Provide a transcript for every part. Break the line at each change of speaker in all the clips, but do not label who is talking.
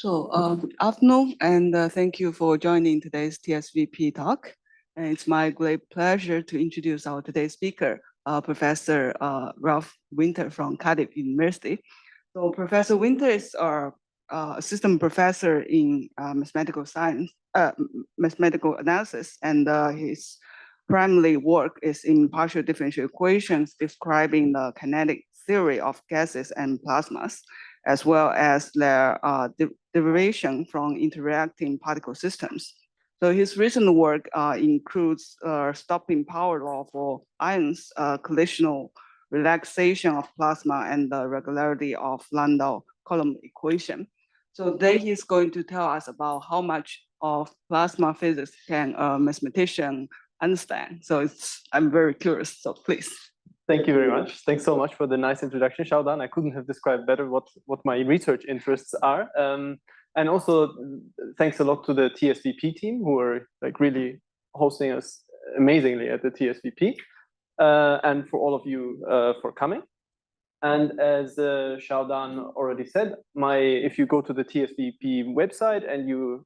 Good afternoon, and thank you for joining today's TSVP talk. And it's my great pleasure to introduce our today's speaker, Professor Raphael Winter from Cardiff University. So Professor Winter is our assistant professor in mathematical science, mathematical analysis, and his primary work is in partial differential equations describing the kinetic theory of gases and plasmas, as well as their derivation from interacting particle systems. So his recent work includes stopping power law for ions, collisional relaxation of plasma, and the regularity of Landau-Coulomb equation. So today he's going to tell us about how much of plasma physics can a mathematician understand. So I'm very curious, so please.
Thank you very much. Thanks so much for the nice introduction, Xiaodan. I couldn't have described better what my research interests are. And also thanks a lot to the TSVP team who are like really hosting us amazingly at the TSVP, and for all of you for coming. And as Xiaodan already said, if you go to the TSVP website and you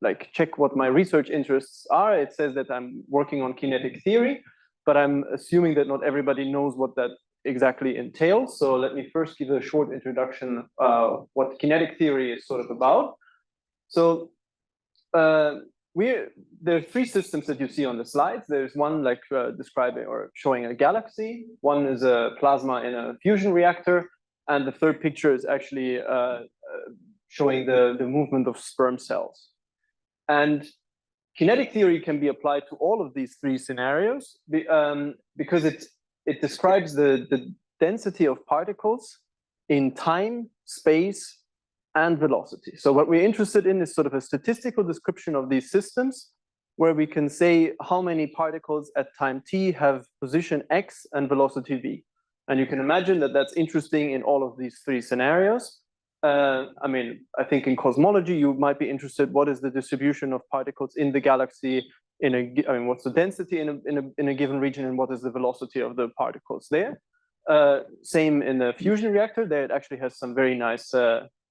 like check what my research interests are, it says that I'm working on kinetic theory, but I'm assuming that not everybody knows what that exactly entails. So let me first give a short introduction what kinetic theory is sort of about. So there are three systems that you see on the slides. There's one like describing or showing a galaxy. One is a plasma in a fusion reactor. And the third picture is actually showing the movement of sperm cells. And kinetic theory can be applied to all of these three scenarios because it describes the density of particles in time, space, and velocity. So what we're interested in is sort of a statistical description of these systems where we can say how many particles at time t have position x and velocity v. And you can imagine that that's interesting in all of these three scenarios. I mean, I think in cosmology, you might be interested, what is the distribution of particles in the galaxy what's the density in a given region and what is the velocity of the particles there? Same in the fusion reactor, there it actually has some very nice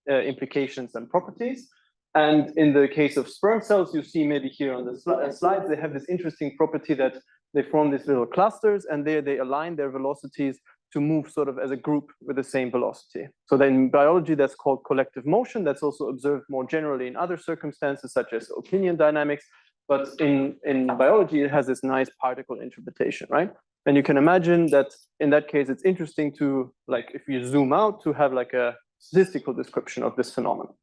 implications and properties. And in the case of sperm cells, you see maybe here on the slides, they have this interesting property that they form these little clusters and there they align their velocities to move sort of as a group with the same velocity. So then in biology, that's called collective motion. That's also observed more generally in other circumstances, such as opinion dynamics. But in biology, it has this nice particle interpretation, right? And you can imagine that in that case, it's interesting to, like, if you zoom out, to have like a statistical description of this phenomenon.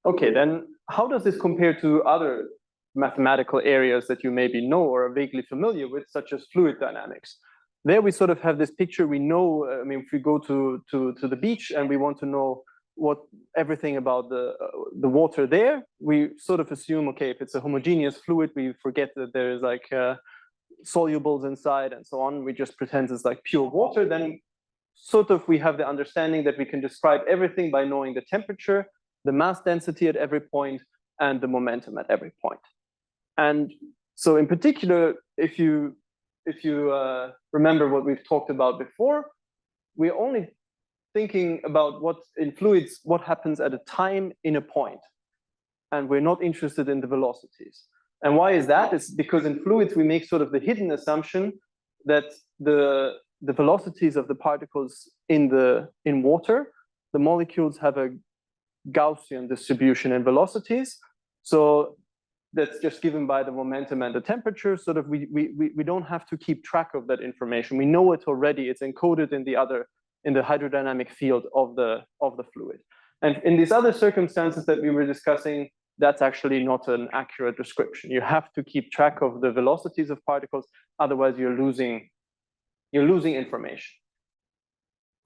Okay, then how does this compare to other mathematical areas that you maybe know or are vaguely familiar with, such as fluid dynamics? There we sort of have this picture. We know, I mean, if we go to the beach and we want to know everything about the water there, we sort of assume, okay, if it's a homogeneous fluid, we forget that there is like solubles inside and so on. We just pretend it's like pure water. Then sort of we have the understanding that we can describe everything by knowing the temperature, the mass density at every point, and the momentum at every point. And so in particular, if you remember what we've talked about before, we're only thinking about what in fluids, what happens at a time in a point. And we're not interested in the velocities. And why is that? It's because in fluids, we make sort of the hidden assumption that the velocities of the particles in water, the molecules have a Gaussian distribution in velocities. So that's just given by the momentum and the temperature. Sort of we don't have to keep track of that information. We know it already. It's encoded in the hydrodynamic field of the fluid. And in these other circumstances that we were discussing, that's actually not an accurate description. You have to keep track of the velocities of particles, otherwise you're losing information.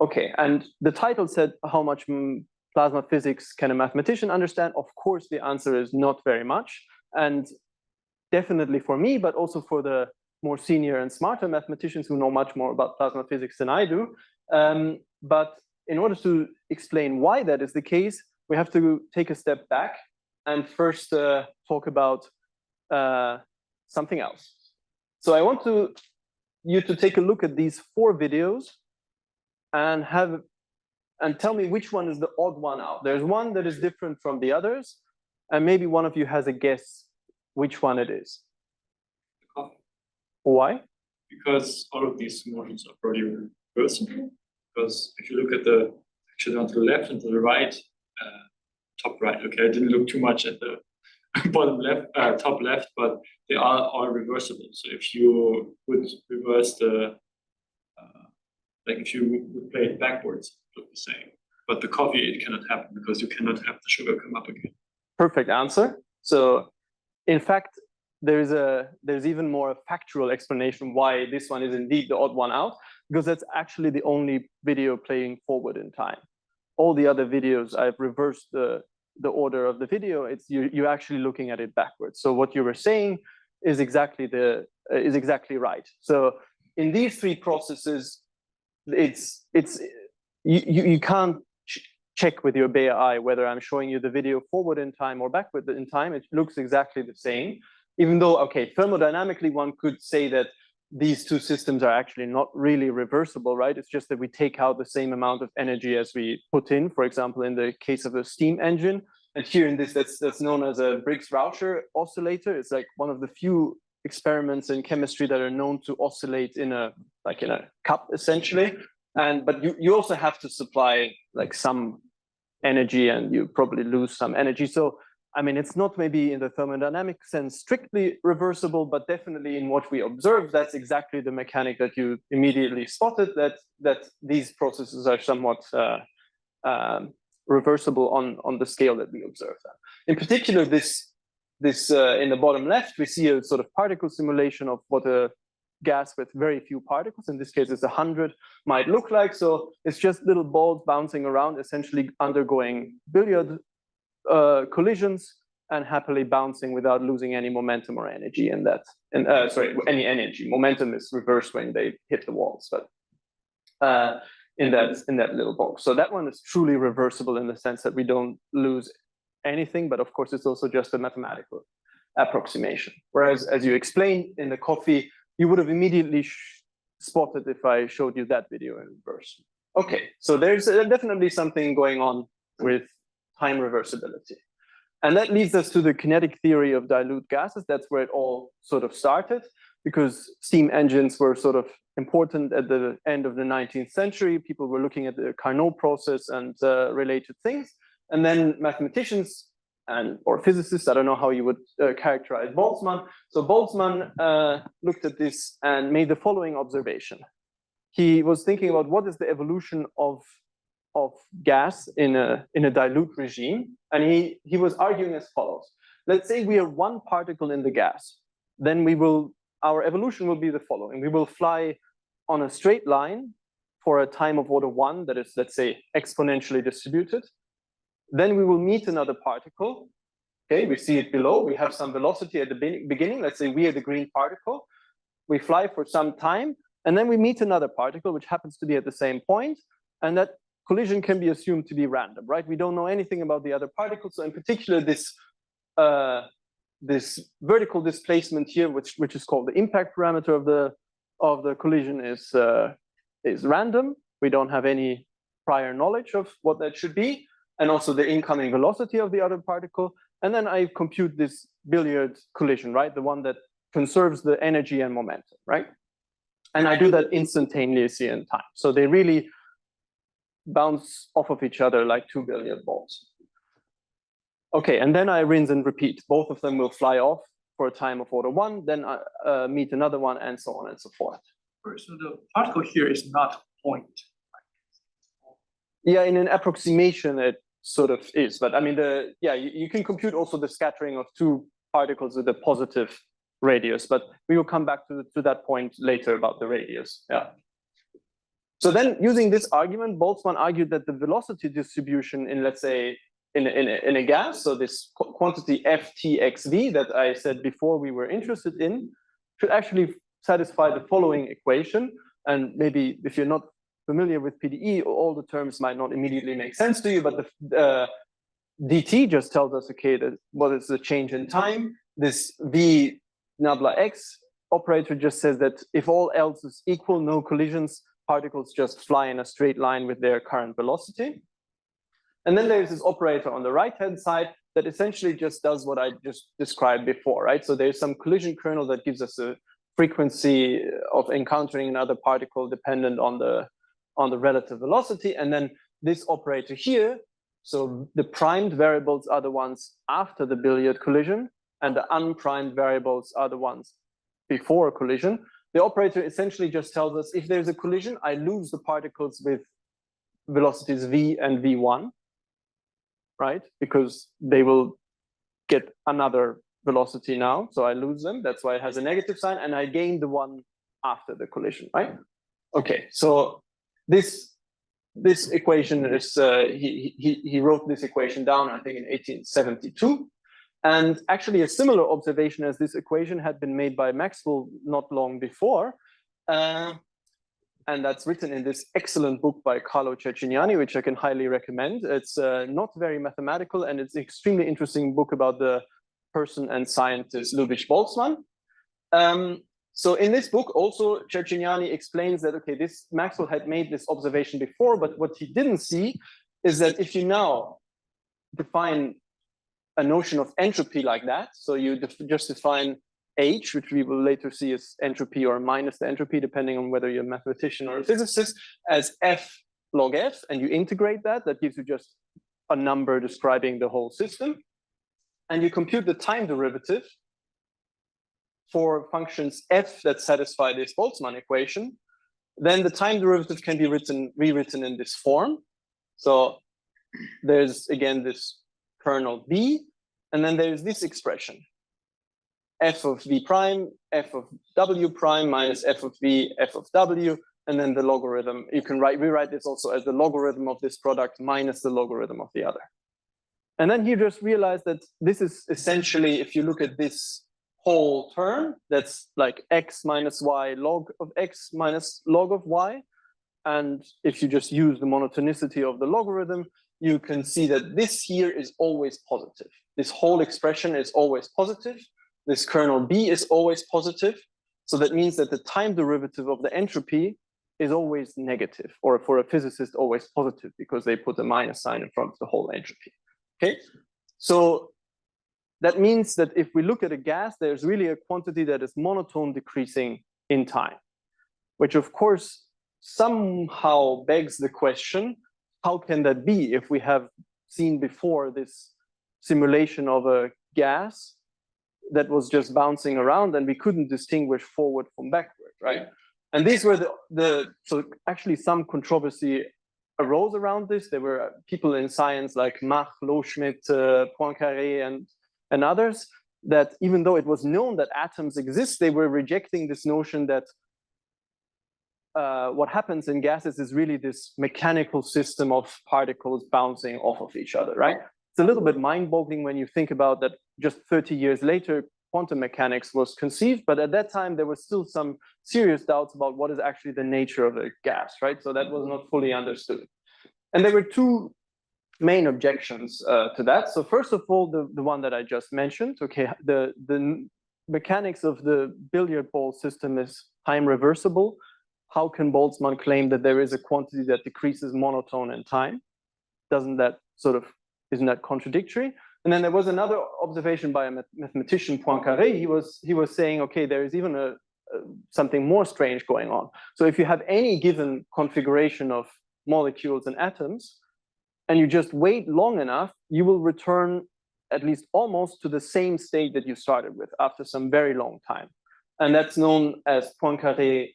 Okay, and the title said how much plasma physics can a mathematician understand? Of course, the answer is not very much. And definitely for me, but also for the more senior and smarter mathematicians who know much more about plasma physics than I do. But in order to explain why that is the case, we have to take a step back and first talk about something else. So I want you to take a look at these 4 videos and have and tell me which one is the odd one out. There's one that is different from the others, and maybe one of you has a guess which one it is.
Coffee.
Why?
Because all of these motions are probably reversible. Because if you look at the, actually on to the left and to the right, top right, okay, I didn't look too much at the bottom left, top left, but they are all reversible. So if you would reverse the, like if you would play it backwards, it would look the same. But the coffee, it cannot happen because you cannot have the sugar come up again.
Perfect answer. So in fact, there's even more factual explanation why this one is indeed the odd one out, because that's actually the only video playing forward in time. All the other videos, I've reversed the order of the video. It's you're actually looking at it backwards. So what you were saying is exactly right. So in these three processes, you can't check with your bare eye whether I'm showing you the video forward in time or backward in time. It looks exactly the same, even though, okay, thermodynamically, one could say that these two systems are actually not really reversible, right? It's just that we take out the same amount of energy as we put in, for example, in the case of a steam engine. And here in this, that's known as a Briggs-Rauscher oscillator. It's like one of the few experiments in chemistry that are known to oscillate in a cup, essentially. But you also have to supply like some energy, and you probably lose some energy. So I mean, it's not maybe in the thermodynamic sense strictly reversible, but definitely in what we observe, that's exactly the mechanic that you immediately spotted, that these processes are somewhat reversible on the scale that we observe them. In particular, this in the bottom left, we see a sort of particle simulation of what a gas with very few particles, in this case it's 100, might look like. So it's just little balls bouncing around, essentially undergoing billiard collisions and happily bouncing without losing any momentum or energy in that. And any energy. Momentum is reversed when they hit the walls, but in that little box. So that one is truly reversible in the sense that we don't lose anything, but of course it's also just a mathematical approximation. Whereas, as you explained in the coffee, you would have immediately spotted if I showed you that video in reverse. Okay, so there's definitely something going on with time reversibility. And that leads us to the kinetic theory of dilute gases. That's where it all sort of started, because steam engines were sort of important at the end of the 19th century. People were looking at the Carnot process and related things. And then mathematicians or physicists, I don't know how you would characterize Boltzmann. So Boltzmann looked at this and made the following observation. He was thinking about what is the evolution of gas in a dilute regime, and he was arguing as follows. Let's say we are one particle in the gas, then our evolution will be the following. We will fly on a straight line for a time of order 1 that is, let's say, exponentially distributed. Then we will meet another particle. Okay, we see it below. We have some velocity at the beginning. Let's say we are the green particle. We fly for some time, and then we meet another particle, which happens to be at the same point, and that collision can be assumed to be random, right? We don't know anything about the other particles. So in particular, this vertical displacement here, which is called the impact parameter of the collision, is random. We don't have any prior knowledge of what that should be, and also the incoming velocity of the other particle. And then I compute this billiard collision, right? The one that conserves the energy and momentum, right? And I do that instantaneously in time. So they really bounce off of each other like 2 billiard balls. Okay, and then I rinse and repeat. Both of them will fly off for a time of order 1, then I meet another one, and so on and so forth.
So the particle here is not a point.
Yeah, in an approximation, it sort of is. But I mean, you can compute also the scattering of 2 particles with a positive radius. But we will come back to that point later about the radius. Yeah. So then, using this argument, Boltzmann argued that the velocity distribution in, let's say, in a gas, so this quantity ftxv that I said before we were interested in, should actually satisfy the following equation. And maybe if you're not familiar with PDE, all the terms might not immediately make sense to you, but the dt just tells us, okay, what is the change in time? This v nabla x operator just says that if all else is equal, no collisions, particles just fly in a straight line with their current velocity. And then there's this operator on the right-hand side that essentially just does what I just described before, right? So there's some collision kernel that gives us a frequency of encountering another particle dependent on the relative velocity. And then this operator here, so the primed variables are the ones after the billiard collision, and the unprimed variables are the ones before a collision. The operator essentially just tells us if there's a collision, I lose the particles with velocities v and v1, right? Because they will get another velocity now, so I lose them. That's why it has a negative sign, and I gain the one after the collision, right? Okay, so this equation is he wrote this equation down, I think, in 1872. And actually, a similar observation as this equation had been made by Maxwell not long before. And that's written in this excellent book by Carlo Cecchiniani, which I can highly recommend. It's not very mathematical, and it's an extremely interesting book about the person and scientist Ludwig Boltzmann. So in this book, also Cecchiniani explains that, okay, this Maxwell had made this observation before, but what he didn't see is that if you now define a notion of entropy like that, so you just define H, which we will later see as entropy or minus the entropy, depending on whether you're a mathematician or a physicist, as F log F, and you integrate that, that gives you just a number describing the whole system. And you compute the time derivative for functions F that satisfy this Boltzmann equation, then the time derivative can be rewritten in this form. So there's, again, this kernel B, and then there's this expression, f of v prime, f of w prime minus f of v, f of w, and then the logarithm. You can rewrite this also as the logarithm of this product minus the logarithm of the other. And then he just realized that this is essentially, if you look at this whole term, that's like x minus y log of x minus log of y. And if you just use the monotonicity of the logarithm, you can see that this here is always positive. This whole expression is always positive. This kernel B is always positive. So that means that the time derivative of the entropy is always negative, or for a physicist, always positive, because they put a minus sign in front of the whole entropy. Okay, so that means that if we look at a gas, there's really a quantity that is monotone decreasing in time, which of course somehow begs the question, how can that be if we have seen before this simulation of a gas that was just bouncing around and we couldn't distinguish forward from backward, right? And these were so actually some controversy arose around this. There were people in science like Mach, Loschmidt, Poincaré, and others, that even though it was known that atoms exist, they were rejecting this notion that what happens in gases is really this mechanical system of particles bouncing off of each other, right? It's a little bit mind-boggling when you think about that just 30 years later, quantum mechanics was conceived, but at that time, there was still some serious doubts about what is actually the nature of a gas, right? So that was not fully understood. And there were two main objections to that. So first of all, the one that I just mentioned, okay, the mechanics of the billiard ball system is time reversible. How can Boltzmann claim that there is a quantity that decreases monotone in time? Isn't that contradictory? And then there was another observation by a mathematician, Poincaré. He was saying, okay, there is even something more strange going on. So if you have any given configuration of molecules and atoms, and you just wait long enough, you will return at least almost to the same state that you started with after some very long time. And that's known as Poincaré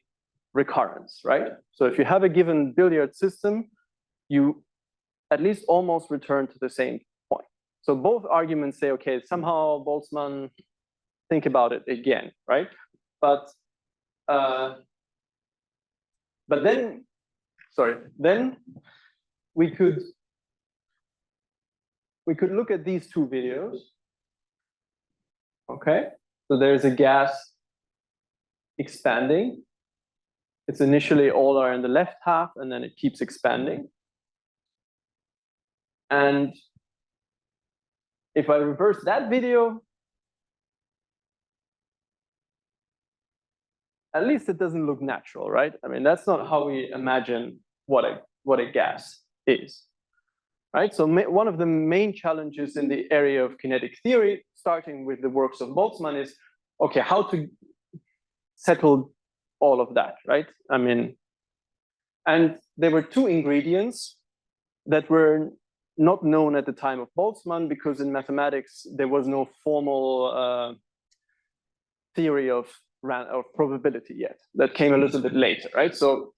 recurrence, right? So if you have a given billiard system, you at least almost return to the same point. So both arguments say, okay, somehow Boltzmann, think about it again, right? But then we could look at these two videos. Okay, so there's a gas expanding. It's initially all are in the left half, and then it keeps expanding. And if I reverse that video, at least it doesn't look natural, right? I mean, that's not how we imagine what a gas is, right? So one of the main challenges in the area of kinetic theory, starting with the works of Boltzmann, is, okay, how to settle all of that, right? I mean, and there were two ingredients that were not known at the time of Boltzmann, because in mathematics, there was no formal theory of probability yet. That came a little bit later, right? So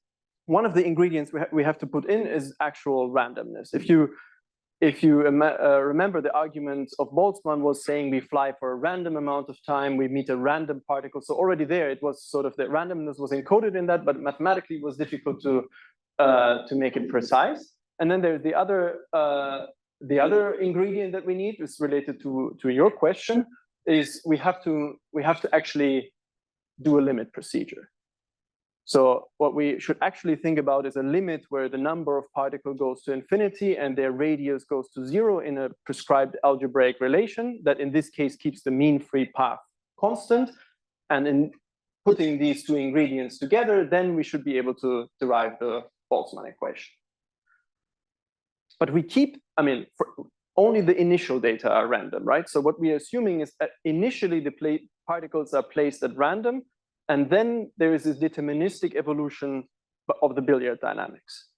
one of the ingredients we have to put in is actual randomness. If you remember, the argument of Boltzmann was saying we fly for a random amount of time, we meet a random particle. So already there, it was sort of the randomness was encoded in that, but mathematically it was difficult to make it precise. And then there's the other ingredient that we need is related to your question, is we have to actually do a limit procedure. So what we should actually think about is a limit where the number of particles goes to infinity and their radius goes to 0 in a prescribed algebraic relation that in this case keeps the mean free path constant. And in putting these two ingredients together, then we should be able to derive the Boltzmann equation. But we keep, I mean, only the initial data are random, right? So what we are assuming is that initially the particles are placed at random, and then there is this deterministic evolution of the billiard dynamics,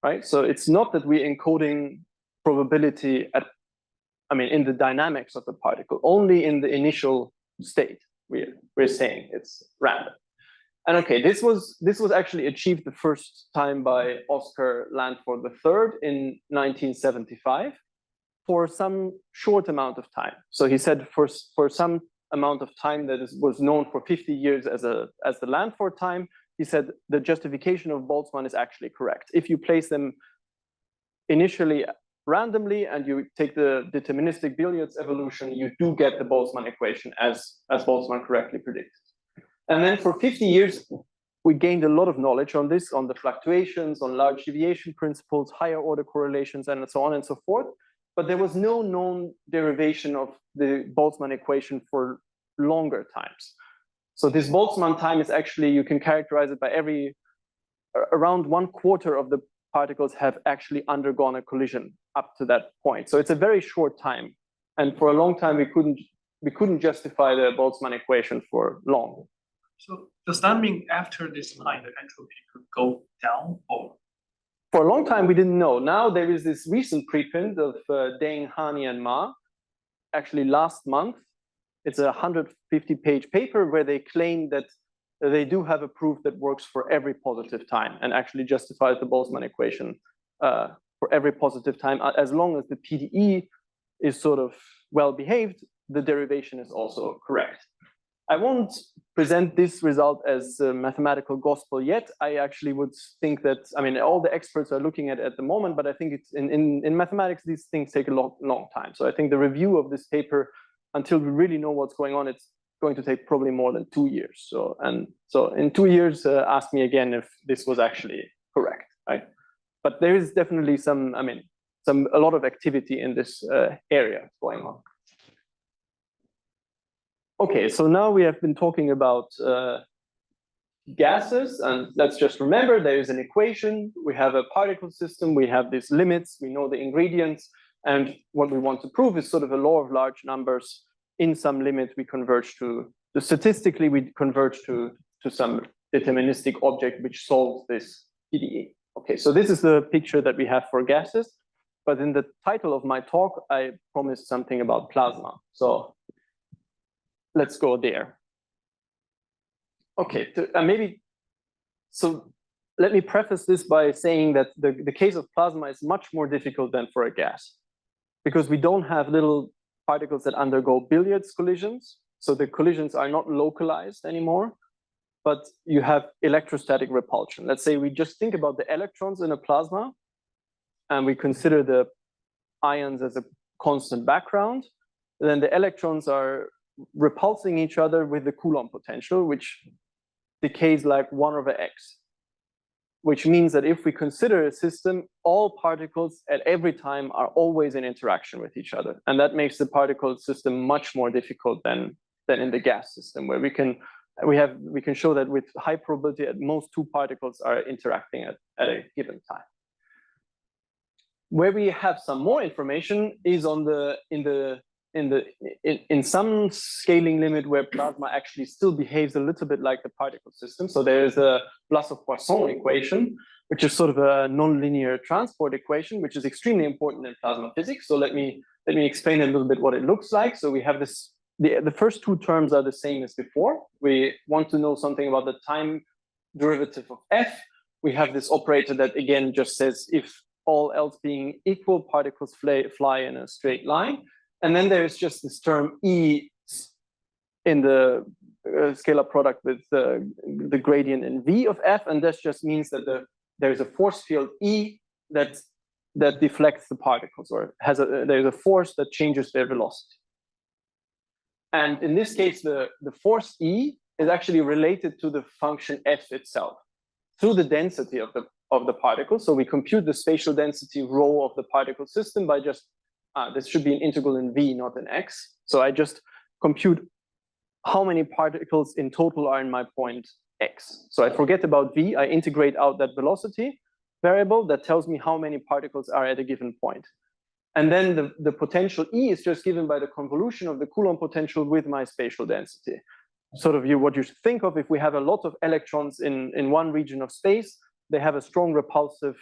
right? So it's not that we're encoding probability in the dynamics of the particle, only in the initial state we're saying it's random. And okay, this was actually achieved the first time by Oscar Landford III in 1975 for some short amount of time. So he said for some amount of time that was known for 50 years as the Landford time, he said the justification of Boltzmann is actually correct. If you place them initially randomly and you take the deterministic billiards evolution, you do get the Boltzmann equation as Boltzmann correctly predicted. And then for 50 years, we gained a lot of knowledge on this, on the fluctuations, on large deviation principles, higher order correlations, and so on and so forth. But there was no known derivation of the Boltzmann equation for longer times. So this Boltzmann time is actually, you can characterize it by around 1/4 of the particles have actually undergone a collision up to that point. So it's a very short time. And for a long time, we couldn't justify the Boltzmann equation for long.
So does that mean after this line, the entropy could go down, or?
For a long time, we didn't know. Now there is this recent preprint of Deng, Hani, and Ma, actually last month. It's a 150-page paper where they claim that they do have a proof that works for every positive time and actually justifies the Boltzmann equation for every positive time. As long as the PDE is sort of well-behaved, the derivation is also correct. I won't present this result as a mathematical gospel yet. I actually would think that, I mean, all the experts are looking at the moment, but I think it's in mathematics, these things take a long time. So I think the review of this paper, until we really know what's going on, it's going to take probably more than 2 years. So in 2 years, ask me again if this was actually correct, right? But there is definitely a lot of activity in this area going on. Okay, so now we have been talking about gases, and let's just remember there is an equation, we have a particle system, we have these limits, we know the ingredients, and what we want to prove is sort of a law of large numbers. In some limit, we converge statistically, we converge to some deterministic object which solves this PDE. Okay, so this is the picture that we have for gases, but in the title of my talk, I promised something about plasma. So let's go there. Okay, so let me preface this by saying that the case of plasma is much more difficult than for a gas, because we don't have little particles that undergo billiards collisions. So the collisions are not localized anymore, but you have electrostatic repulsion. Let's say we just think about the electrons in a plasma, and we consider the ions as a constant background. Then the electrons are repulsing each other with the Coulomb potential, which decays like 1/x, which means that if we consider a system, all particles at every time are always in interaction with each other. And that makes the particle system much more difficult than in the gas system, where we can we can show that with high probability at most two particles are interacting at a given time. Where we have some more information is on in some scaling limit where plasma actually still behaves a little bit like the particle system. So there is a Blassov-Poisson equation, which is sort of a nonlinear transport equation, which is extremely important in plasma physics. So let me explain a little bit what it looks like. So we have this. The first two terms are the same as before. We want to know something about the time derivative of f. We have this operator that again just says if all else being equal, particles fly in a straight line. And then there's just this term E in the scalar product with the gradient in V of f. And this just means that there's a force field E that deflects the particles, or there's a force that changes their velocity. And in this case, the force E is actually related to the function f itself through the density of the particles. So we compute the spatial density rho of the particle system by just, this should be an integral in V, not in X. So I just compute how many particles in total are in my point X. So I forget about V, I integrate out that velocity variable that tells me how many particles are at a given point. And then the potential E is just given by the convolution of the Coulomb potential with my spatial density. Sort of what you should think of if we have a lot of electrons in one region of space, they have a strong repulsive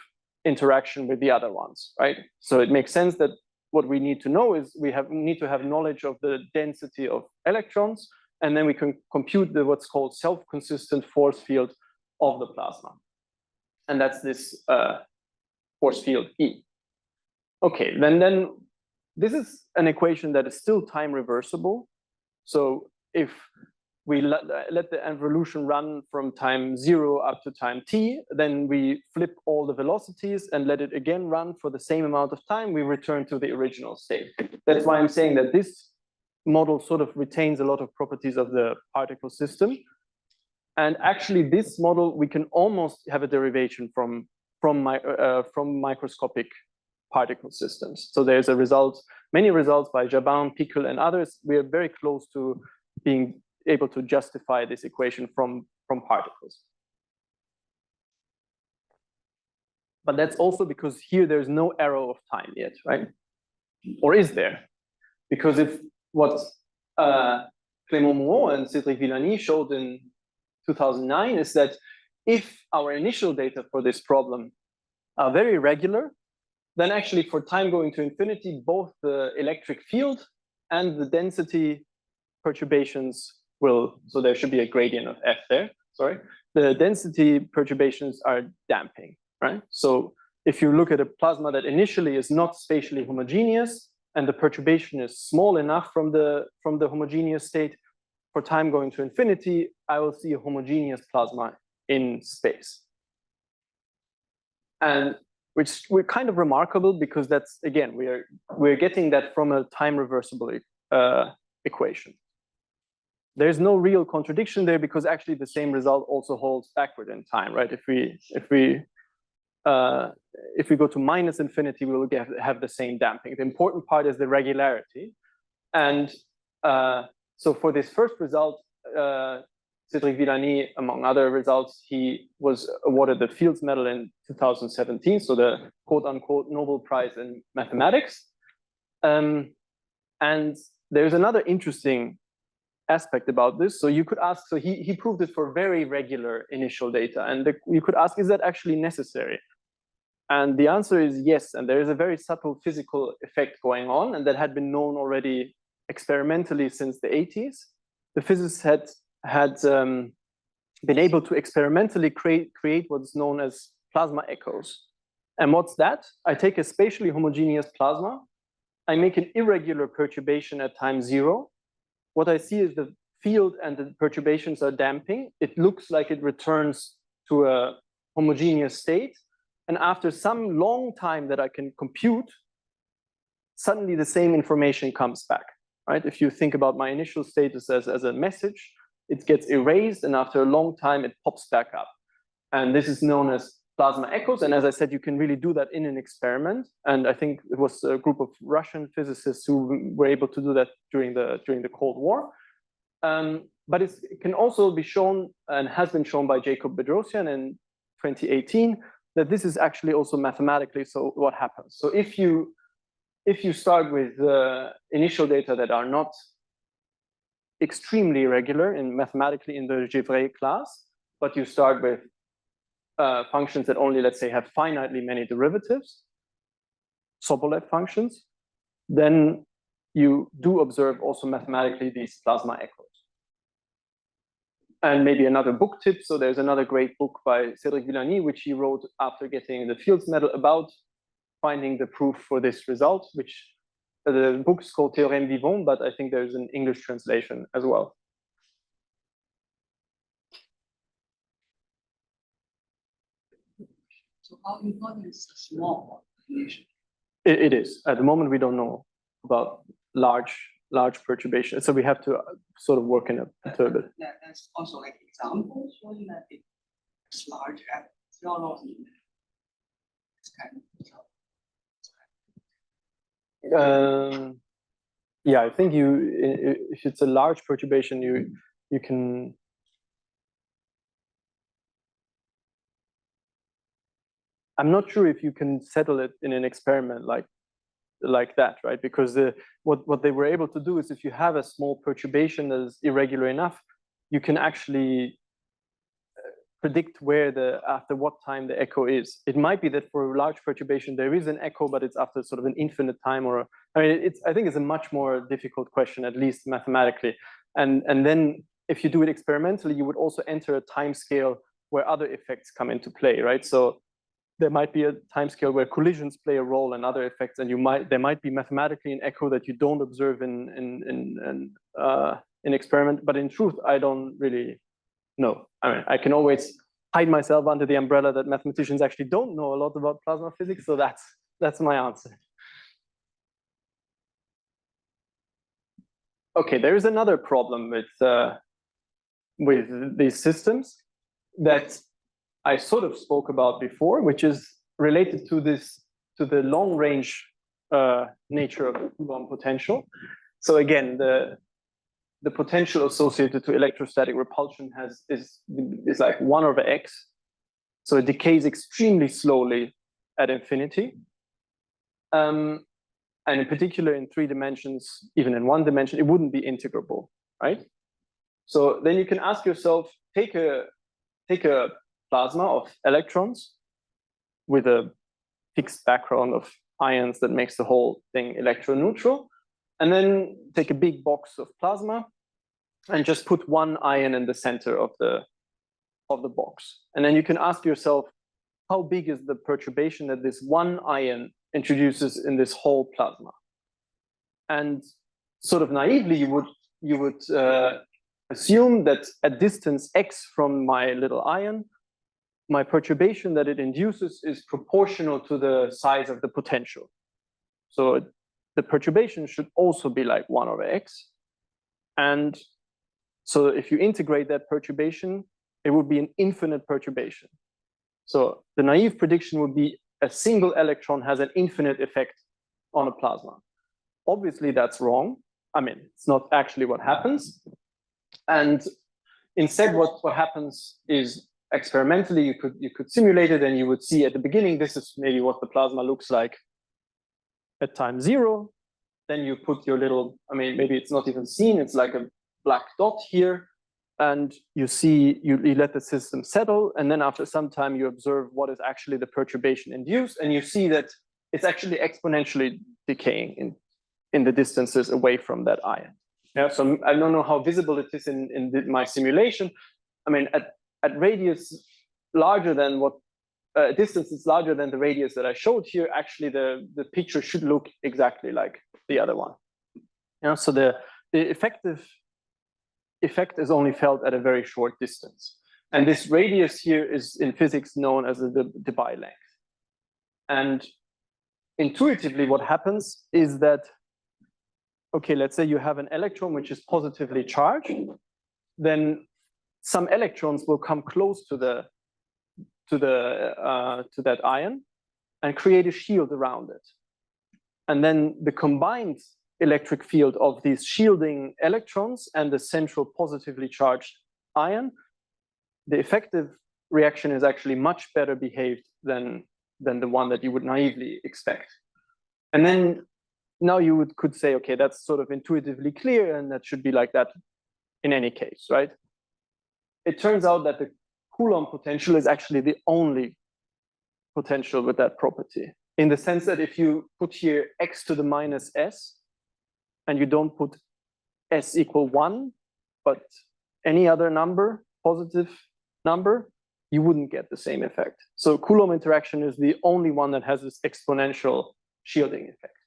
interaction with the other ones, right? So it makes sense that what we need to know is we need to have knowledge of the density of electrons, and then we can compute what's called self-consistent force field of the plasma. And that's this force field E. Okay, then this is an equation that is still time reversible. So if we let the evolution run from time 0 up to time t, then we flip all the velocities and let it again run for the same amount of time, we return to the original state. That's why I'm saying that this model sort of retains a lot of properties of the particle system. And actually this model, we can almost have a derivation from microscopic particle systems. So there's many results by Jabin, Pickel, and others. We are very close to being able to justify this equation from particles. But that's also because here there's no arrow of time yet, right? Or is there? Because if what Clément Moreau and Cédric Villani showed in 2009 is that if our initial data for this problem are very regular, then actually for time going to infinity, both the electric field and the density perturbations so there should be a gradient of f there, sorry. The density perturbations are damping, right? So if you look at a plasma that initially is not spatially homogeneous and the perturbation is small enough from the homogeneous state, for time going to infinity, I will see a homogeneous plasma in space. And which we're kind of remarkable because that's, again, we're getting that from a time reversible equation. There's no real contradiction there because actually the same result also holds backward in time, right? If we go to minus infinity, we will have the same damping. The important part is the regularity. And so for this first result, Cédric Villani, among other results, he was awarded the Fields Medal in 2017, so the quote-unquote Nobel Prize in Mathematics. And there's another interesting aspect about this. So you could ask, so he proved it for very regular initial data. And you could ask, is that actually necessary? And the answer is yes. And there is a very subtle physical effect going on, and that had been known already experimentally since the 80s. The physicists had been able to experimentally create what's known as plasma echoes. And what's that? I take a spatially homogeneous plasma, I make an irregular perturbation at time 0. What I see is the field and the perturbations are damping. It looks like it returns to a homogeneous state. And after some long time that I can compute, suddenly the same information comes back, right? If you think about my initial status as a message, it gets erased, and after a long time, it pops back up. And this is known as plasma echoes. And as I said, you can really do that in an experiment. And I think it was a group of Russian physicists who were able to do that during the Cold War. But it can also be shown, and has been shown by Jacob Bedrosian in 2018, that this is actually also mathematically so what happens. So if you start with initial data that are not extremely irregular in mathematically in the Gevrey class, but you start with functions that only, let's say, have finitely many derivatives, Sobolev functions, then you do observe also mathematically these plasma echoes. And maybe another book tip. So there's another great book by Cédric Villani, which he wrote after getting the Fields Medal about finding the proof for this result, which the book's called Théorème Vivant, but I think there's an English translation as well.
So how important is the small population?
It is. At the moment, we don't know about large perturbation. So we have to sort of work in a perturbation.
That's also like examples showing that it's large at theology. It's kind of
yeah, I think if it's a large perturbation, you can. I'm not sure if you can settle it in an experiment like that, right? Because what they were able to do is if you have a small perturbation that is irregular enough, you can actually predict where after what time the echo is. It might be that for a large perturbation there is an echo, but it's after sort of an infinite time, or I mean, I think it's a much more difficult question, at least mathematically. And then if you do it experimentally, you would also enter a time scale where other effects come into play, right? So there might be a time scale where collisions play a role and other effects, and there might be mathematically an echo that you don't observe in experiment. But in truth, I don't really know. I mean, I can always hide myself under the umbrella that mathematicians actually don't know a lot about plasma physics. So that's my answer. Okay, there is another problem with these systems that I sort of spoke about before, which is related to the long range nature of the Coulomb potential. So again, the potential associated to electrostatic repulsion is like 1/x. So it decays extremely slowly at infinity. And in particular, in 3 dimensions, even in 1 dimension, it wouldn't be integrable, right? So then you can ask yourself, take a plasma of electrons with a fixed background of ions that makes the whole thing electroneutral, and then take a big box of plasma and just put 1 ion in the center of the box. And then you can ask yourself, how big is the perturbation that this 1 ion introduces in this whole plasma? And sort of naively, you would assume that at distance x from my little ion, my perturbation that it induces is proportional to the size of the potential. So the perturbation should also be like 1/x. And so if you integrate that perturbation, it would be an infinite perturbation. So the naive prediction would be a single electron has an infinite effect on a plasma. Obviously, that's wrong. I mean, it's not actually what happens. And instead, what happens is experimentally, you could simulate it, and you would see at the beginning, this is maybe what the plasma looks like at time 0. Then you put your little, I mean, maybe it's not even seen, it's like a black dot here. And you see, you let the system settle. And then after some time, you observe what is actually the perturbation induced. And you see that it's actually exponentially decaying in the distances away from that ion. Yeah, so I don't know how visible it is in my simulation. I mean, at radius larger than what distance is larger than the radius that I showed here, actually the picture should look exactly like the other one. Yeah, so the effective effect is only felt at a very short distance. And this radius here is in physics known as the Debye length. And intuitively, what happens is that, okay, let's say you have an electron which is positively charged, then some electrons will come close to that ion and create a shield around it. And then the combined electric field of these shielding electrons and the central positively charged ion, the effective reaction is actually much better behaved than the one that you would naively expect. And then now you could say, okay, that's sort of intuitively clear, and that should be like that in any case, right? It turns out that the Coulomb potential is actually the only potential with that property, in the sense that if you put here x to the minus s, and you don't put s equal 1, but any other number, positive number, you wouldn't get the same effect. So Coulomb interaction is the only one that has this exponential shielding effect.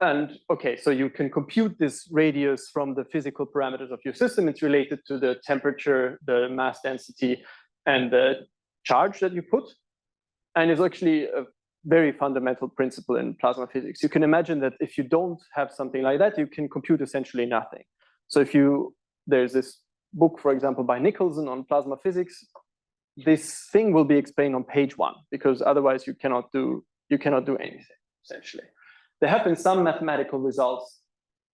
And okay, so you can compute this radius from the physical parameters of your system. It's related to the temperature, the mass density, and the charge that you put. And it's actually a very fundamental principle in plasma physics. You can imagine that if you don't have something like that, you can compute essentially nothing. So there's this book, for example, by Nicholson on plasma physics. This thing will be explained on page 1, because otherwise you cannot do anything, essentially. There have been some mathematical results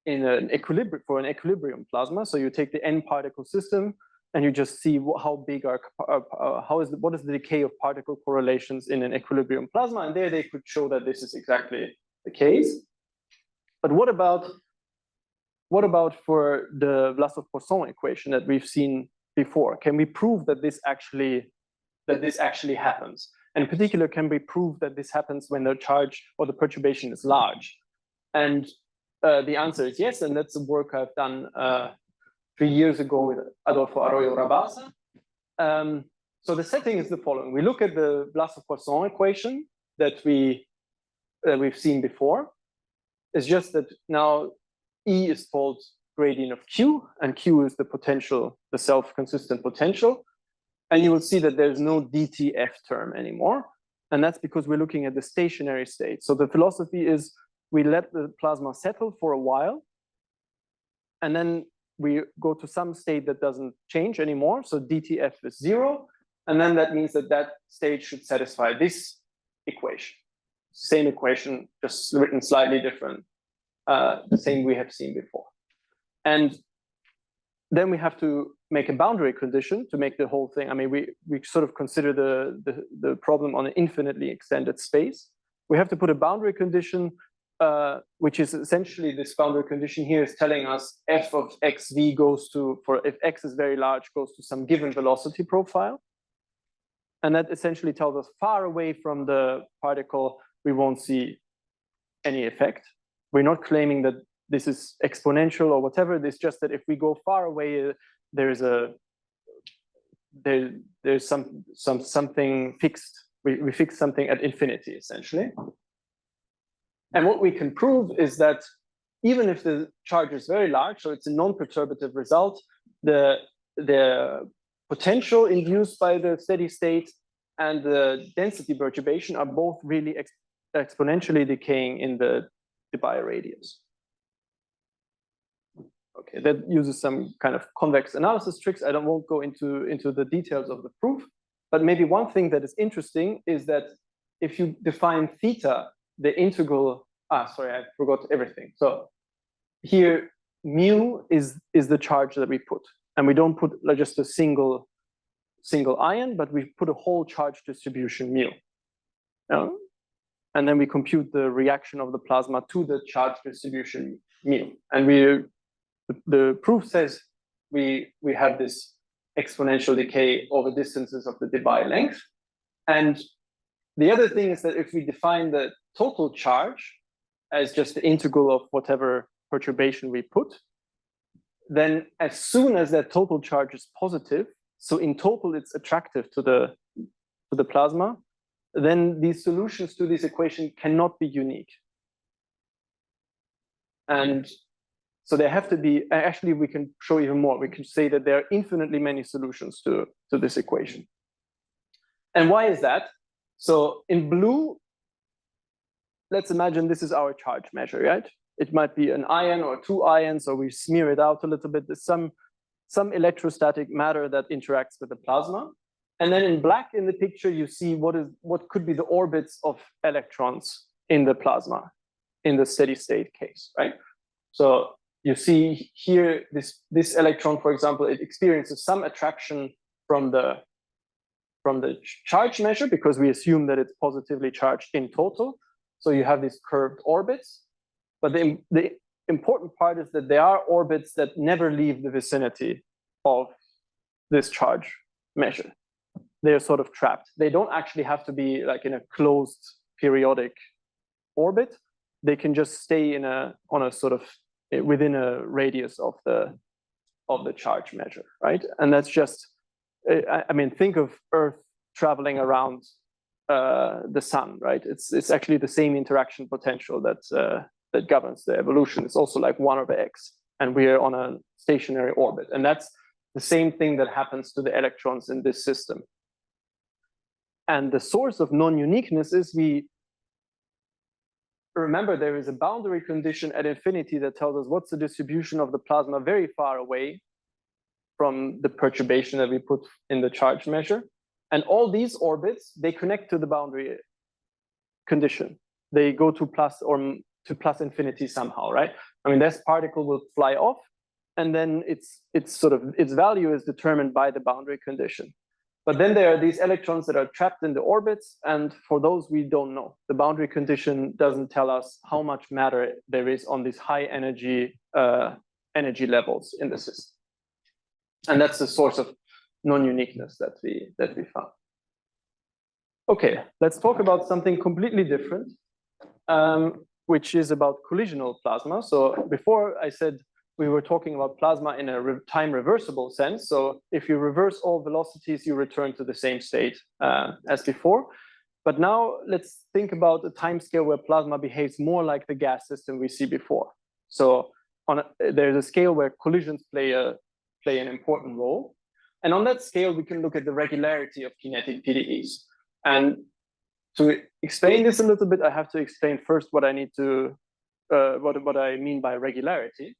in an equilibrium plasma. So you take the n particle system and you just see how big what is the decay of particle correlations in an equilibrium plasma, and there they could show that this is exactly the case. But what about for the Vlasov-Poisson equation that we've seen before? Can we prove that this actually happens? And in particular, can we prove that this happens when the charge or the perturbation is large? And the answer is yes, and that's the work I've done 3 years ago with Adolfo Arroyo Rabasa. So the setting is the following. We look at the Vlasov-Poisson equation that we've seen before. It's just that now E is called gradient of Q, and Q is the potential, the self-consistent potential. And you will see that there's no DTF term anymore. And that's because we're looking at the stationary state. So the philosophy is we let the plasma settle for a while, and then we go to some state that doesn't change anymore. So DTF is 0. And then that means that that state should satisfy this equation. Same equation, just written slightly different, the same we have seen before. And then we have to make a boundary condition to make the whole thing. I mean, we sort of consider the problem on an infinitely extended space. We have to put a boundary condition, which is essentially this boundary condition here is telling us f of xv goes to, if x is very large, goes to some given velocity profile. And that essentially tells us far away from the particle, we won't see any effect. We're not claiming that this is exponential or whatever. It's just that if we go far away, there's something fixed. We fix something at infinity, essentially. And what we can prove is that even if the charge is very large, so it's a non-perturbative result, the potential induced by the steady state and the density perturbation are both really exponentially decaying in the Debye radius. Okay, that uses some kind of convex analysis tricks. I won't go into the details of the proof, but maybe one thing that is interesting is that if you define theta, the integral, sorry, I forgot everything. So here, mu is the charge that we put, and we don't put just a single ion, but we put a whole charge distribution mu. And then we compute the reaction of the plasma to the charge distribution mu. And the proof says we have this exponential decay over distances of the Debye length. And the other thing is that if we define the total charge as just the integral of whatever perturbation we put, then as soon as that total charge is positive, so in total it's attractive to the plasma, then these solutions to this equation cannot be unique. And so there have to be, actually we can show even more. We can say that there are infinitely many solutions to this equation. And why is that? So in blue, let's imagine this is our charge measure, right? It might be an ion or 2 ions, or we smear it out a little bit. There's some electrostatic matter that interacts with the plasma. And then in black in the picture, you see what could be the orbits of electrons in the plasma. in the steady state case, right? So you see here, this electron, for example, it experiences some attraction from the charge measure because we assume that it's positively charged in total. So you have these curved orbits. But the important part is that there are orbits that never leave the vicinity of this charge measure. They're sort of trapped. They don't actually have to be like in a closed periodic orbit. They can just stay in on a sort of within a radius of the charge measure, right? And that's just, I mean, think of Earth traveling around the sun, right? It's actually the same interaction potential that governs the evolution. It's also like 1/x, and we're on a stationary orbit. And that's the same thing that happens to the electrons in this system. And the source of non-uniqueness is remember, there is a boundary condition at infinity that tells us what's the distribution of the plasma very far away from the perturbation that we put in the charge measure. And all these orbits, they connect to the boundary condition. They go to plus infinity somehow, right? I mean, this particle will fly off, and then its value is determined by the boundary condition. But then there are these electrons that are trapped in the orbits, and for those we don't know. The boundary condition doesn't tell us how much matter there is on these high energy levels in the system. And that's the source of non-uniqueness that we found. Okay, let's talk about something completely different, which is about collisional plasma. So before I said we were talking about plasma in a time reversible sense. So if you reverse all velocities, you return to the same state as before. But now let's think about a time scale where plasma behaves more like the gas system we see before. So there's a scale where collisions play an important role. And on that scale, we can look at the regularity of kinetic PDEs. And to explain this a little bit, I have to explain first what I need to, what I mean by regularity.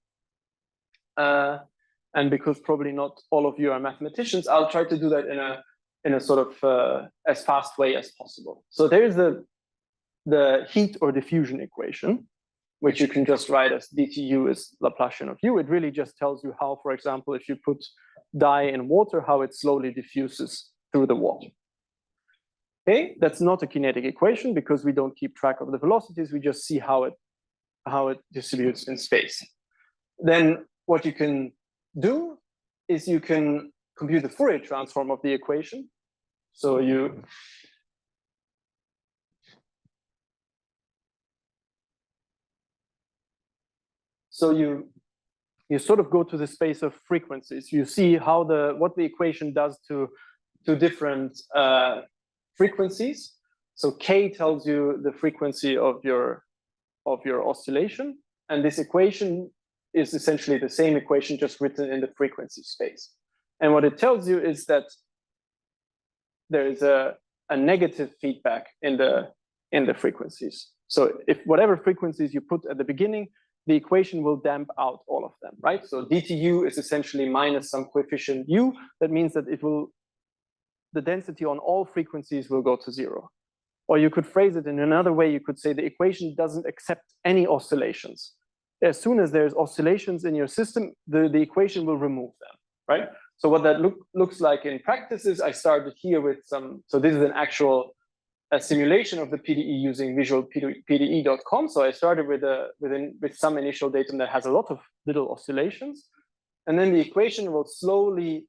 And because probably not all of you are mathematicians, I'll try to do that in a sort of as fast way as possible. So there's the heat or diffusion equation, which you can just write as dTu is Laplacian of u. It really just tells you how, for example, if you put dye in water, how it slowly diffuses through the water. Okay, that's not a kinetic equation because we don't keep track of the velocities. We just see how it distributes in space. Then what you can do is you can compute the Fourier transform of the equation. So you sort of go to the space of frequencies. You see how what the equation does to different frequencies. So k tells you the frequency of your oscillation, and this equation is essentially the same equation just written in the frequency space. And what it tells you is that there is a negative feedback in the frequencies. So if whatever frequencies you put at the beginning, the equation will damp out all of them, right? So dTu is essentially minus some coefficient u. That means that the density on all frequencies will go to 0. Or you could phrase it in another way. You could say the equation doesn't accept any oscillations. As soon as there's oscillations in your system, the equation will remove them, right? So what that looks like in practice is I started here with some, so this is an actual simulation of the PDE using visualpde.com. So I started with some initial datum that has a lot of little oscillations. And then the equation will slowly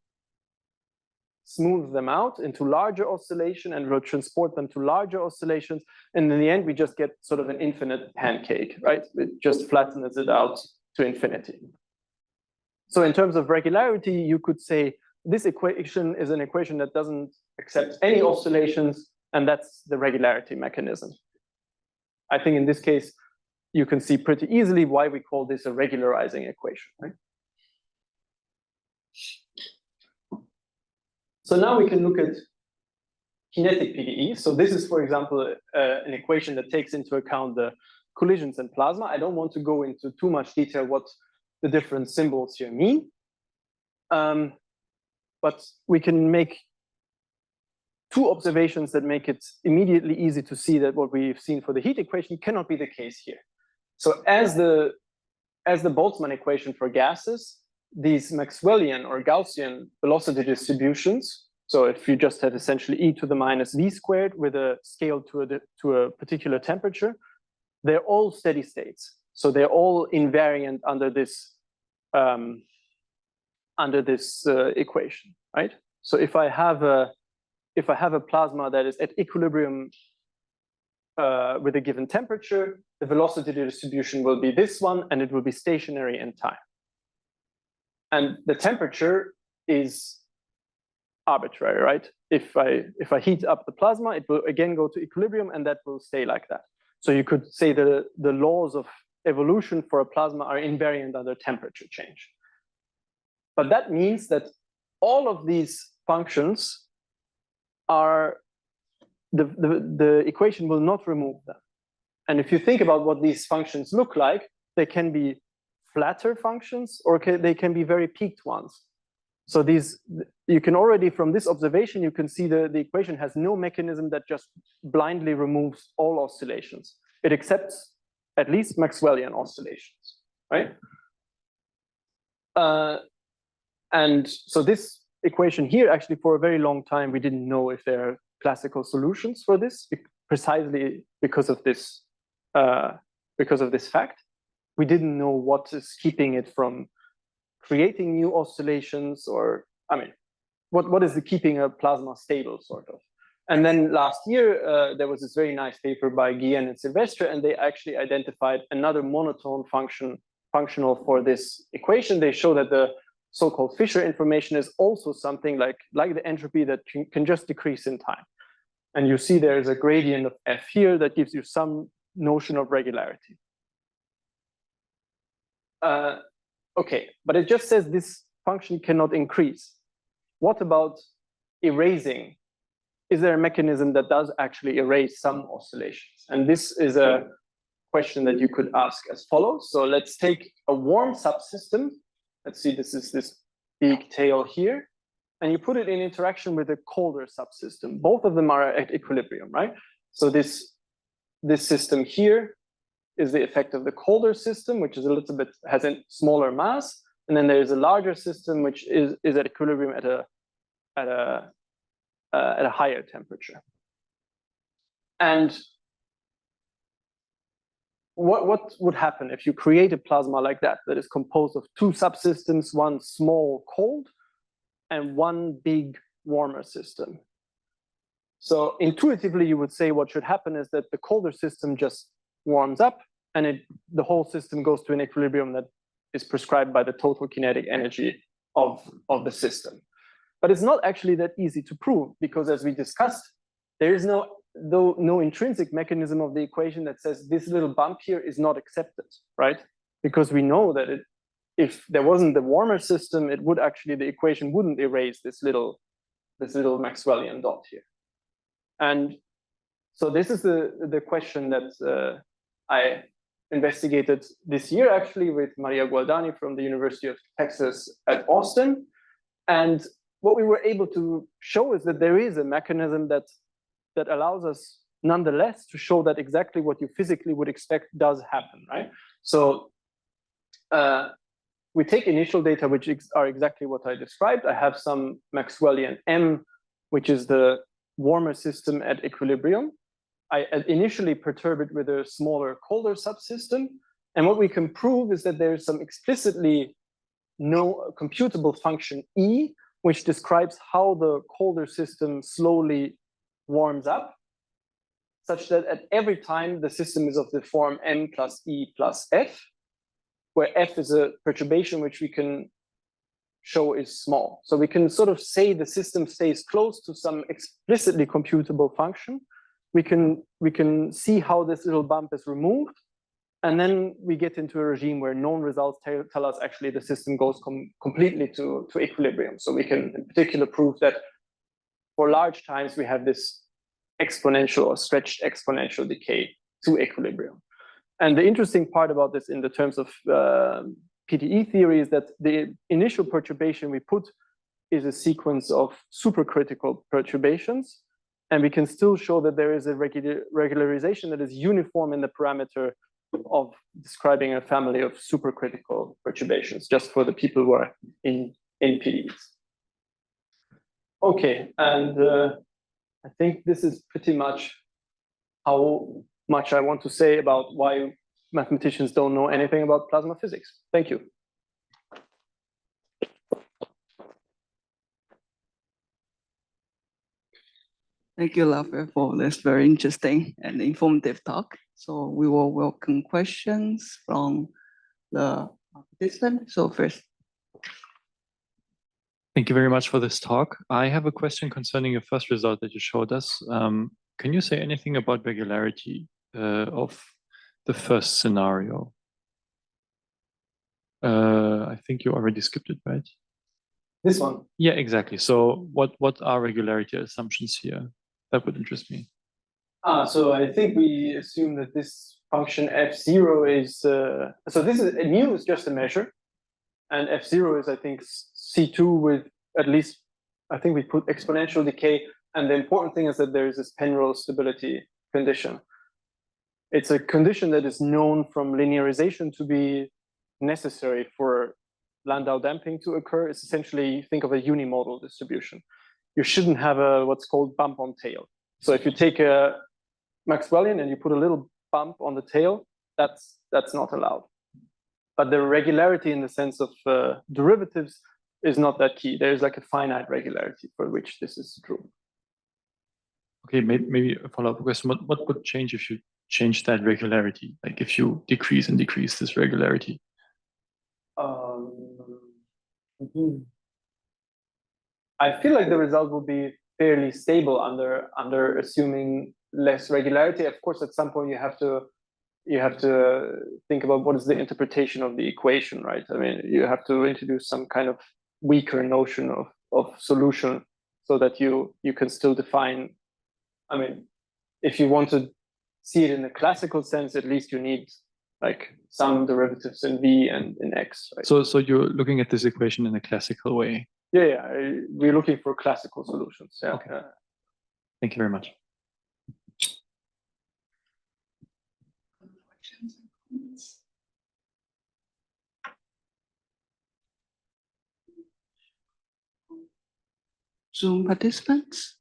smooth them out into larger oscillation and will transport them to larger oscillations. And in the end, we just get sort of an infinite pancake, right? It just flattens it out to infinity. So in terms of regularity, you could say this equation is an equation that doesn't accept any oscillations, and that's the regularity mechanism. I think in this case, you can see pretty easily why we call this a regularizing equation, right? So now we can look at kinetic PDE. So this is, for example, an equation that takes into account the collisions in plasma. I don't want to go into too much detail what the different symbols here mean. But we can make two observations that make it immediately easy to see that what we've seen for the heat equation cannot be the case here. So as the Boltzmann equation for gases, these Maxwellian or Gaussian velocity distributions, so if you just have essentially e to the minus v squared with a scale to a particular temperature, they're all steady states. So they're all invariant under this equation, right? So if I have a plasma that is at equilibrium with a given temperature, the velocity distribution will be this one, and it will be stationary in time. And the temperature is arbitrary, right? If I heat up the plasma, it will again go to equilibrium, and that will stay like that. So you could say that the laws of evolution for a plasma are invariant under temperature change. But that means that all of these functions are, the equation will not remove them. And if you think about what these functions look like, they can be flatter functions, or they can be very peaked ones. So these, you can already, from this observation, you can see the equation has no mechanism that just blindly removes all oscillations. It accepts at least Maxwellian oscillations, right? And so this equation here, actually, for a very long time, we didn't know if there are classical solutions for this, precisely because of this fact. We didn't know what is keeping it from creating new oscillations, or, I mean, what is the keeping a plasma stable, sort of. And then last year, there was this very nice paper by Guillen and Silvestre, and they actually identified another monotone functional for this equation. They show that the so-called Fisher information is also something like the entropy that can just decrease in time. And you see there is a gradient of F here that gives you some notion of regularity. Okay, but it just says this function cannot increase. What about erasing? Is there a mechanism that does actually erase some oscillations? And this is a question that you could ask as follows. So let's take a warm subsystem. Let's see, this is this big tail here. And you put it in interaction with a colder subsystem. Both of them are at equilibrium, right? So this system here is the effect of the colder system, which is a little bit, has a smaller mass. And then there is a larger system, which is at equilibrium at a higher temperature. And what would happen if you create a plasma like that is composed of two subsystems, one small cold and one big warmer system? So intuitively, you would say what should happen is that the colder system just warms up, and the whole system goes to an equilibrium that is prescribed by the total kinetic energy of the system. But it's not actually that easy to prove, because as we discussed, there is no intrinsic mechanism of the equation that says this little bump here is not accepted, right? Because we know that if there wasn't the warmer system, it would actually, the equation wouldn't erase this little Maxwellian dot here. And so this is the question that I investigated this year, actually, with Maria Gualdani from the University of Texas at Austin. And what we were able to show is that there is a mechanism that allows us nonetheless to show that exactly what you physically would expect does happen, right? So we take initial data, which are exactly what I described. I have some Maxwellian M, which is the warmer system at equilibrium. I initially perturb it with a smaller, colder subsystem. And what we can prove is that there's some explicitly no computable function E, which describes how the colder system slowly warms up, such that at every time the system is of the form M plus E plus F, where F is a perturbation which we can show is small. So we can sort of say the system stays close to some explicitly computable function. We can see how this little bump is removed, and then we get into a regime where known results tell us actually the system goes completely to equilibrium. So we can in particular prove that for large times we have this exponential or stretched exponential decay to equilibrium. And the interesting part about this in the terms of PDE theory is that the initial perturbation we put is a sequence of supercritical perturbations. And we can still show that there is a regularization that is uniform in the parameter of describing a family of supercritical perturbations, just for the people who are in PDEs. Okay, and I think this is pretty much how much I want to say about why mathematicians don't know anything about plasma physics. Thank you.
Thank you, Raphael, for this very interesting and informative talk. So we will welcome questions from the participants. So first.
Thank you very much for this talk. I have a question concerning your first result that you showed us. Can you say anything about regularity of the first scenario? I think you already skipped it, right?
This one?
Yeah, exactly. So what are regularity assumptions here? That would interest me.
So I think we assume that this function f0 is, so this is, mu is just a measure, and f0 is, I think, C2 with at least, I think we put exponential decay, and the important thing is that there is this Penrose stability condition. It's a condition that is known from linearization to be necessary for Landau damping to occur. It's essentially, think of a unimodal distribution. You shouldn't have a what's called bump on tail. So if you take a Maxwellian and you put a little bump on the tail, that's not allowed. But the regularity in the sense of derivatives is not that key. There's like a finite regularity for which this is true.
Okay, maybe a follow-up question. What would change if you change that regularity? Like if you decrease and decrease this regularity?
I feel like the result will be fairly stable under assuming less regularity. Of course, at some point you have to think about what is the interpretation of the equation, right? I mean, you have to introduce some kind of weaker notion of solution so that you can still define. I mean, if you want to see it in the classical sense, at least you need like some derivatives in v and in x. Right?
So you're looking at this equation in a classical way.
Yeah, we're looking for classical solutions. Yeah.
Okay. Thank you very much.
Zoom participants.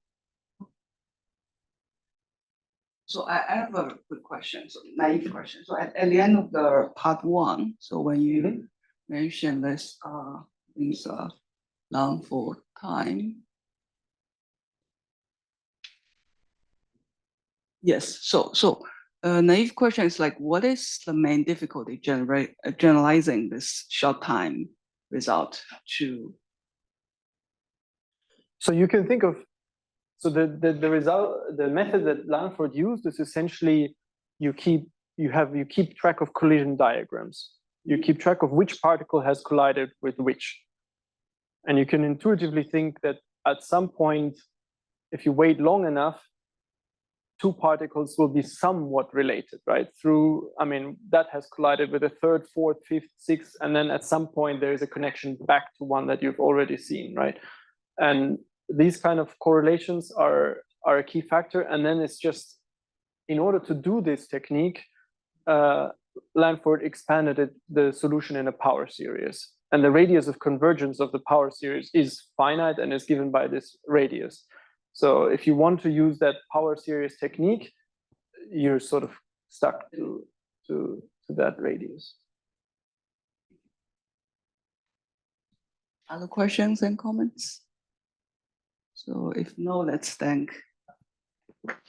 So I have a quick question, so naive question. So at the end of the part one, so when you mentioned this things long for time. Yes, so naive question is like, what is the main difficulty generalizing this short time result to?
So you can think of, so the method that Lanford used is essentially you keep track of collision diagrams. You keep track of which particle has collided with which. And you can intuitively think that at some point, if you wait long enough, two particles will be somewhat related, right? Through, I mean, that has collided with a third, fourth, fifth, sixth, and then at some point there is a connection back to one that you've already seen, right? And these kind of correlations are a key factor. And then it's just, in order to do this technique, Lanford expanded the solution in a power series. And the radius of convergence of the power series is finite and is given by this radius. So if you want to use that power series technique, you're sort of stuck to that radius.
Other questions and comments? So if no, let's thank